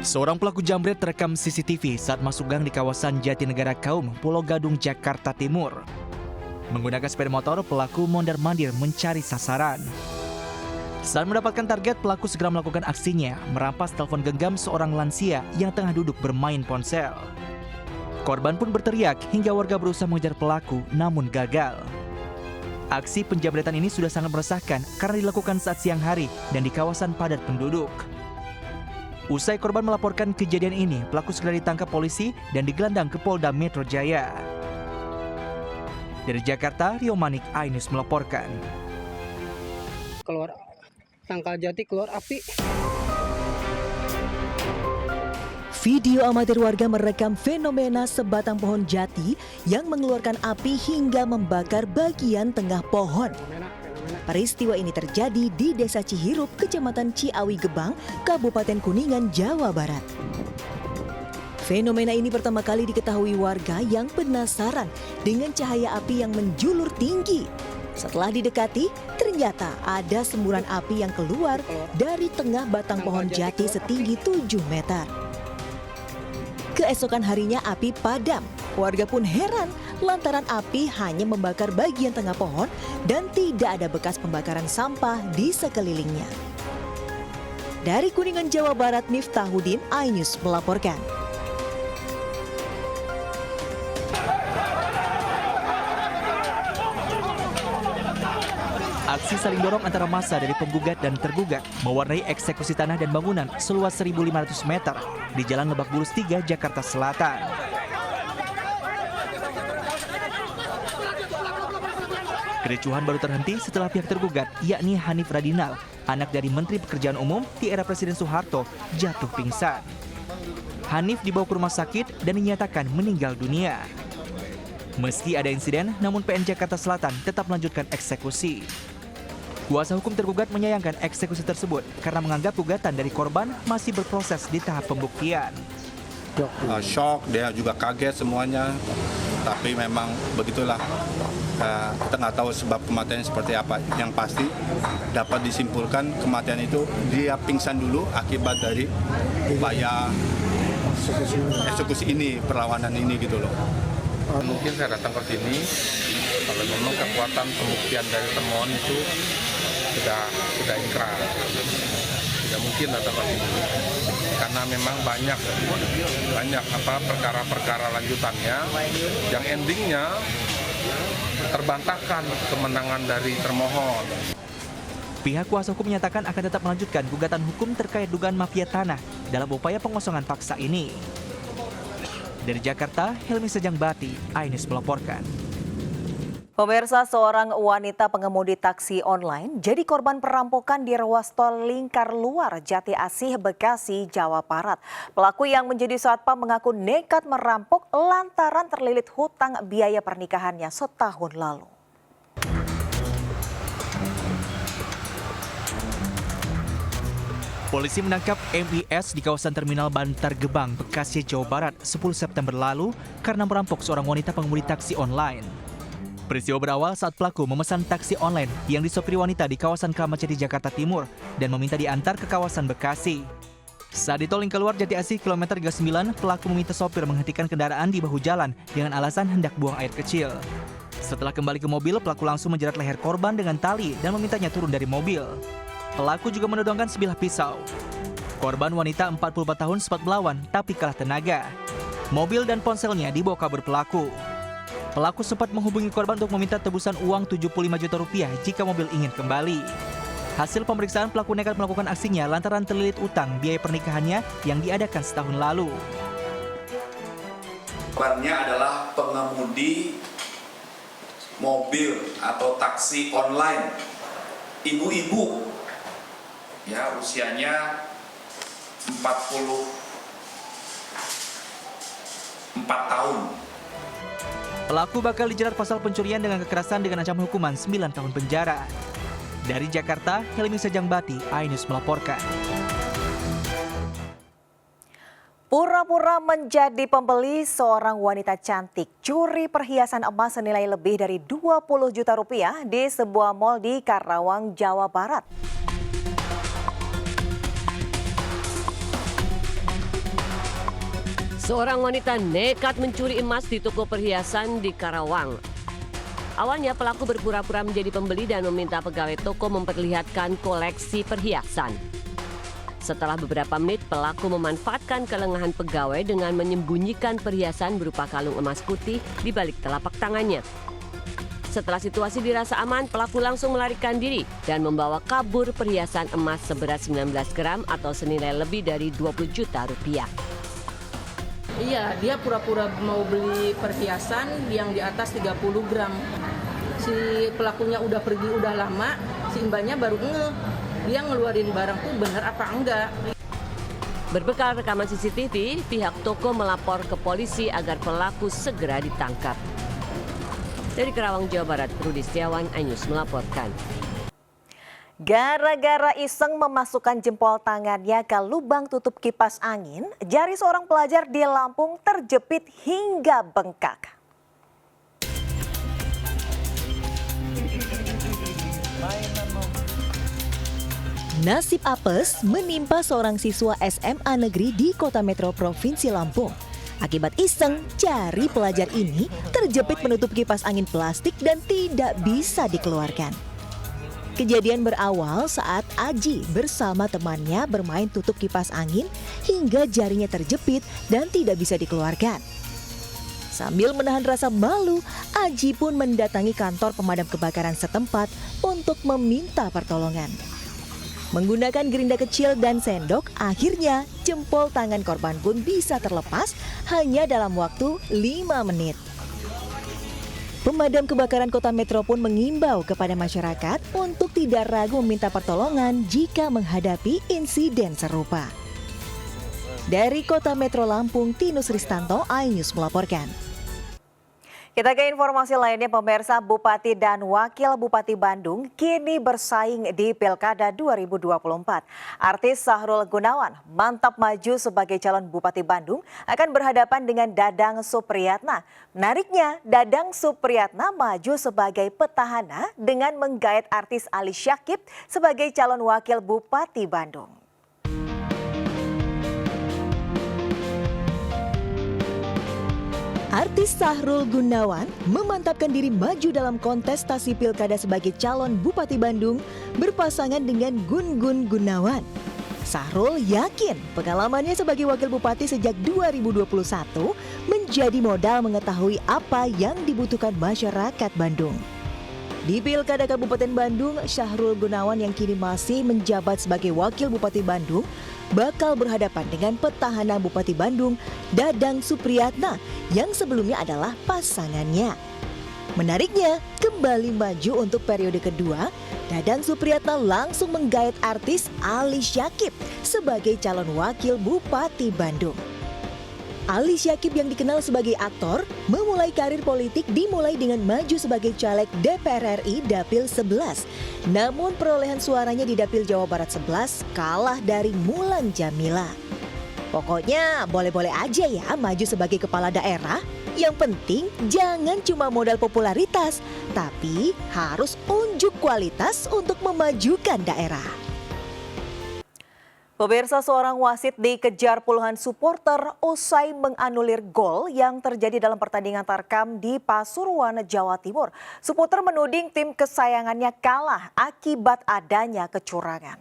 Seorang pelaku jambret terekam CCTV saat masuk gang di kawasan Jatinegara Kaum, Pulau Gadung, Jakarta Timur. Menggunakan sepeda motor, pelaku mondar-mandir mencari sasaran. Saat mendapatkan target, pelaku segera melakukan aksinya, merampas telepon genggam seorang lansia yang tengah duduk bermain ponsel. Korban pun berteriak hingga warga berusaha mengejar pelaku, namun gagal. Aksi penjambretan ini sudah sangat meresahkan karena dilakukan saat siang hari dan di kawasan padat penduduk. Usai korban melaporkan kejadian ini, pelaku segera ditangkap polisi dan digelandang ke Polda Metro Jaya. Dari Jakarta, Rio Manik, iNews melaporkan. Keluar tangkal jati, keluar api. Video amatir warga merekam fenomena sebatang pohon jati yang mengeluarkan api hingga membakar bagian tengah pohon. Peristiwa ini terjadi di Desa Cihirup, Kecamatan Ciawi Gebang, Kabupaten Kuningan, Jawa Barat. Fenomena ini pertama kali diketahui warga yang penasaran dengan cahaya api yang menjulur tinggi. Setelah didekati, ternyata ada semburan api yang keluar dari tengah batang pohon jati setinggi 7 meter. Keesokan harinya api padam. Warga pun heran lantaran api hanya membakar bagian tengah pohon dan tidak ada bekas pembakaran sampah di sekelilingnya. Dari Kuningan, Jawa Barat, Miftahudin, iNews melaporkan. Aksi saling dorong antara massa dari penggugat dan tergugat mewarnai eksekusi tanah dan bangunan seluas 1.500 meter di Jalan Lebak Bulus 3, Jakarta Selatan. Kericuhan baru terhenti setelah pihak tergugat, yakni Hanif Radinal, anak dari Menteri Pekerjaan Umum di era Presiden Soeharto, jatuh pingsan. Hanif dibawa ke rumah sakit dan dinyatakan meninggal dunia. Meski ada insiden, namun PN Jakarta Selatan tetap melanjutkan eksekusi. Kuasa hukum tergugat menyayangkan eksekusi tersebut karena menganggap gugatan dari korban masih berproses di tahap pembuktian. Shock, dia juga kaget semuanya, tapi memang begitulah. Kita nggak tahu sebab kematian seperti apa. Yang pasti dapat disimpulkan kematian itu dia pingsan dulu akibat dari upaya eksekusi ini, perlawanan ini gitu loh. Mungkin saya datang ke sini kalau memang kekuatan pembuktian dari termohon itu sudah ingkrah. Tidak mungkin datang ke sini karena memang banyak perkara-perkara lanjutannya yang endingnya terbantahkan kemenangan dari termohon. Pihak kuasa hukum menyatakan akan tetap melanjutkan gugatan hukum terkait dugaan mafia tanah dalam upaya pengosongan paksa ini. Dari Jakarta, Helmi Sejangbati, iNews melaporkan. Pemirsa, seorang wanita pengemudi taksi online jadi korban perampokan di ruas tol Lingkar Luar, Jati Asih, Bekasi, Jawa Barat. Pelaku yang menjadi satpam mengaku nekat merampok lantaran terlilit hutang biaya pernikahannya setahun lalu. Polisi menangkap MIS di kawasan Terminal Bantar Gebang, Bekasi, Jawa Barat 10 September lalu karena merampok seorang wanita pengemudi taksi online. Peristiwa berawal saat pelaku memesan taksi online yang disopiri wanita di kawasan Kramat Jati, Jakarta Timur dan meminta diantar ke kawasan Bekasi. Saat di tol Lingkar Luar Jati Asih kilometer 39, pelaku meminta sopir menghentikan kendaraan di bahu jalan dengan alasan hendak buang air kecil. Setelah kembali ke mobil, pelaku langsung menjerat leher korban dengan tali dan memintanya turun dari mobil. Pelaku juga menodongkan sebilah pisau. Korban wanita 44 tahun sempat melawan tapi kalah tenaga. Mobil dan ponselnya dibawa kabur pelaku. Pelaku sempat menghubungi korban untuk meminta tebusan uang 75 juta rupiah jika mobil ingin kembali. Hasil pemeriksaan, pelaku nekat melakukan aksinya lantaran terlilit utang biaya pernikahannya yang diadakan setahun lalu. Korbannya adalah pengemudi mobil atau taksi online, ibu-ibu, ya usianya 44 tahun. Pelaku bakal dijerat pasal pencurian dengan kekerasan dengan ancaman hukuman 9 tahun penjara. Dari Jakarta, Helmi Sejangbati, iNews melaporkan. Pura-pura menjadi pembeli, seorang wanita cantik curi perhiasan emas senilai lebih dari 20 juta rupiah di sebuah mal di Karawang, Jawa Barat. Seorang wanita nekat mencuri emas di toko perhiasan di Karawang. Awalnya pelaku berpura-pura menjadi pembeli dan meminta pegawai toko memperlihatkan koleksi perhiasan. Setelah beberapa menit, pelaku memanfaatkan kelengahan pegawai dengan menyembunyikan perhiasan berupa kalung emas putih di balik telapak tangannya. Setelah situasi dirasa aman, pelaku langsung melarikan diri dan membawa kabur perhiasan emas seberat 19 gram atau senilai lebih dari 20 juta rupiah. Iya, dia pura-pura mau beli perhiasan yang di atas 30 gram. Si pelakunya udah pergi udah lama, si mbaknya baru dia ngeluarin barang tuh bener apa enggak. Berbekal rekaman CCTV, pihak toko melapor ke polisi agar pelaku segera ditangkap. Dari Karawang, Jawa Barat, Rudi Setiawan, iNews melaporkan. Gara-gara iseng memasukkan jempol tangannya ke lubang tutup kipas angin, jari seorang pelajar di Lampung terjepit hingga bengkak. Nasib apes menimpa seorang siswa SMA negeri di Kota Metro Provinsi Lampung. Akibat iseng, jari pelajar ini terjepit menutup kipas angin plastik dan tidak bisa dikeluarkan. Kejadian berawal saat Aji bersama temannya bermain tutup kipas angin hingga jarinya terjepit dan tidak bisa dikeluarkan. Sambil menahan rasa malu, Aji pun mendatangi kantor pemadam kebakaran setempat untuk meminta pertolongan. Menggunakan gerinda kecil dan sendok, akhirnya jempol tangan korban pun bisa terlepas hanya dalam waktu 5 menit. Pemadam kebakaran Kota Metro pun mengimbau kepada masyarakat untuk tidak ragu meminta pertolongan jika menghadapi insiden serupa. Dari Kota Metro Lampung, Tinus Ristanto, iNews melaporkan. Kita ke informasi lainnya, pemirsa. Bupati dan Wakil Bupati Bandung kini bersaing di Pilkada 2024. Artis Sahrul Gunawan mantap maju sebagai calon Bupati Bandung akan berhadapan dengan Dadang Supriyatna. Menariknya, Dadang Supriyatna maju sebagai petahana dengan menggait artis Ali Syakieb sebagai calon Wakil Bupati Bandung. Artis Sahrul Gunawan memantapkan diri maju dalam kontestasi pilkada sebagai calon Bupati Bandung berpasangan dengan Gun Gun Gunawan. Sahrul yakin pengalamannya sebagai wakil bupati sejak 2021 menjadi modal mengetahui apa yang dibutuhkan masyarakat Bandung. Di Pilkada Kabupaten Bandung, Sahrul Gunawan yang kini masih menjabat sebagai wakil Bupati Bandung bakal berhadapan dengan petahana Bupati Bandung, Dadang Supriyatna, yang sebelumnya adalah pasangannya. Menariknya, kembali maju untuk periode kedua, Dadang Supriyatna langsung menggait artis Ali Syakieb sebagai calon wakil Bupati Bandung. Ali Syakieb yang dikenal sebagai aktor memulai karir politik dimulai dengan maju sebagai caleg DPR RI Dapil 11. Namun perolehan suaranya di Dapil Jawa Barat 11 kalah dari Mulan Jamila. Pokoknya boleh-boleh aja ya maju sebagai kepala daerah. Yang penting jangan cuma modal popularitas, tapi harus unjuk kualitas untuk memajukan daerah. Pemirsa, seorang wasit dikejar puluhan supporter usai menganulir gol yang terjadi dalam pertandingan Tarkam di Pasuruan, Jawa Timur. Supporter menuding tim kesayangannya kalah akibat adanya kecurangan.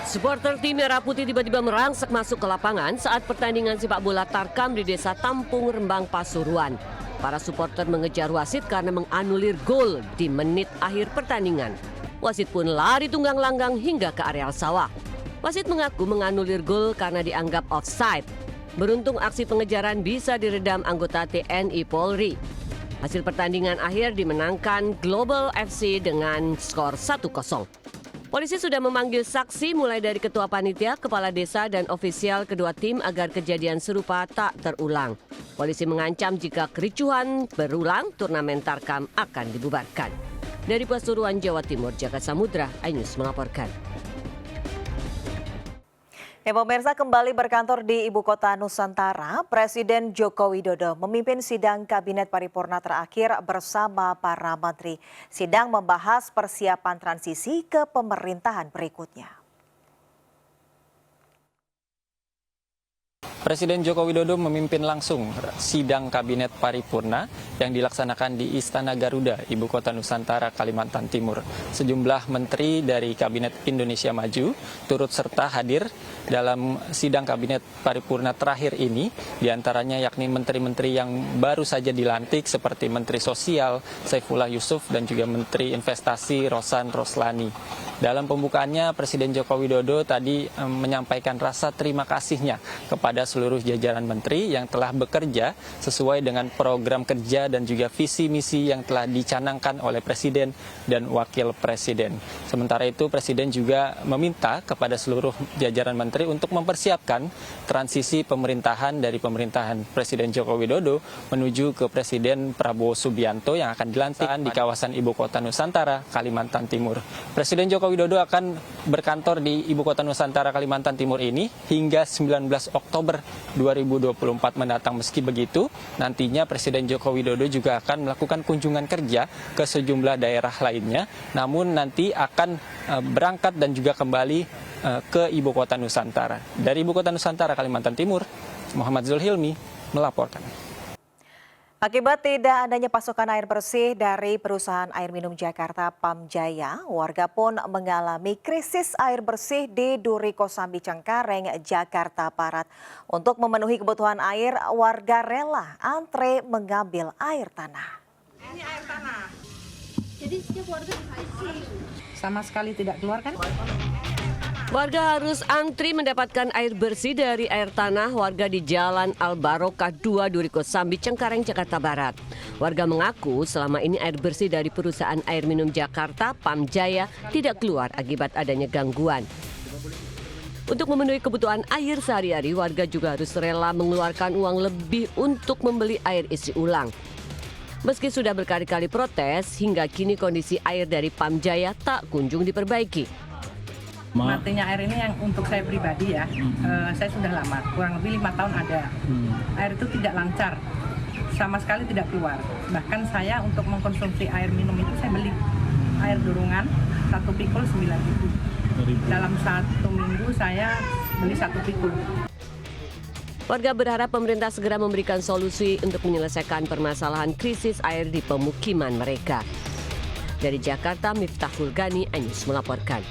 Supporter tim Merah Putih tiba-tiba merangsek masuk ke lapangan saat pertandingan sepak bola Tarkam di Desa Tampung, Rembang, Pasuruan. Para supporter mengejar wasit karena menganulir gol di menit akhir pertandingan. Wasit pun lari tunggang langgang hingga ke areal sawah. Wasit mengaku menganulir gol karena dianggap offside. Beruntung aksi pengejaran bisa diredam anggota TNI Polri. Hasil pertandingan akhir dimenangkan Global FC dengan skor 1-0. Polisi sudah memanggil saksi mulai dari ketua panitia, kepala desa, dan ofisial kedua tim agar kejadian serupa tak terulang. Polisi mengancam jika kericuhan berulang, turnamen Tarkam akan dibubarkan. Dari Pasuruan, Jawa Timur, Jaka Samudra, iNews melaporkan. Pemirsa, kembali berkantor di Ibu Kota Nusantara, Presiden Joko Widodo memimpin sidang Kabinet Paripurna terakhir bersama para menteri. Sidang membahas persiapan transisi ke pemerintahan berikutnya. Presiden Joko Widodo memimpin langsung sidang Kabinet Paripurna yang dilaksanakan di Istana Garuda, Ibu Kota Nusantara, Kalimantan Timur. Sejumlah menteri dari Kabinet Indonesia Maju turut serta hadir dalam sidang Kabinet Paripurna terakhir ini, diantaranya yakni menteri-menteri yang baru saja dilantik seperti Menteri Sosial Saifullah Yusuf dan juga Menteri Investasi Rosan Roslani. Dalam pembukaannya, Presiden Joko Widodo tadi menyampaikan rasa terima kasihnya kepada seluruh jajaran menteri yang telah bekerja sesuai dengan program kerja dan juga visi misi yang telah dicanangkan oleh Presiden dan Wakil Presiden. Sementara itu, Presiden juga meminta kepada seluruh jajaran menteri untuk mempersiapkan transisi pemerintahan dari pemerintahan Presiden Joko Widodo menuju ke Presiden Prabowo Subianto yang akan dilantik di kawasan Ibu Kota Nusantara, Kalimantan Timur. Presiden Joko Widodo akan berkantor di Ibu Kota Nusantara, Kalimantan Timur ini hingga 19 Oktober 2024 mendatang. Meski begitu, nantinya Presiden Joko Widodo juga akan melakukan kunjungan kerja ke sejumlah daerah lainnya, namun nanti akan berangkat dan juga kembali ke Ibu Kota Nusantara. Dari Ibu Kota Nusantara, Kalimantan Timur, Muhammad Zulhilmi melaporkan. Akibat tidak adanya pasokan air bersih dari perusahaan air minum Jakarta Pamjaya, warga pun mengalami krisis air bersih di Duri Kosambi Cengkareng, Jakarta Barat. Untuk memenuhi kebutuhan air, warga rela antre mengambil air tanah. Ini air tanah. Jadi setiap warga bisa isi. Sama sekali tidak keluar kan? Warga harus antri mendapatkan air bersih dari air tanah warga di Jalan Al Barokah 2 Duri Kosambi Cengkareng, Jakarta Barat. Warga mengaku selama ini air bersih dari perusahaan air minum Jakarta Pamjaya tidak keluar akibat adanya gangguan. Untuk memenuhi kebutuhan air sehari-hari, warga juga harus rela mengeluarkan uang lebih untuk membeli air isi ulang. Meski sudah berkali-kali protes, hingga kini kondisi air dari Pamjaya tak kunjung diperbaiki. Matinya air ini yang untuk saya pribadi ya, saya sudah lama, kurang lebih 5 tahun ada. Air itu tidak lancar, sama sekali tidak keluar. Bahkan saya untuk mengkonsumsi air minum itu saya beli air durungan, 1 pikul 9.000. Dalam 1 minggu saya beli 1 pikul. Warga berharap pemerintah segera memberikan solusi untuk menyelesaikan permasalahan krisis air di pemukiman mereka. Dari Jakarta, Miftahul Gani, Anyus melaporkan.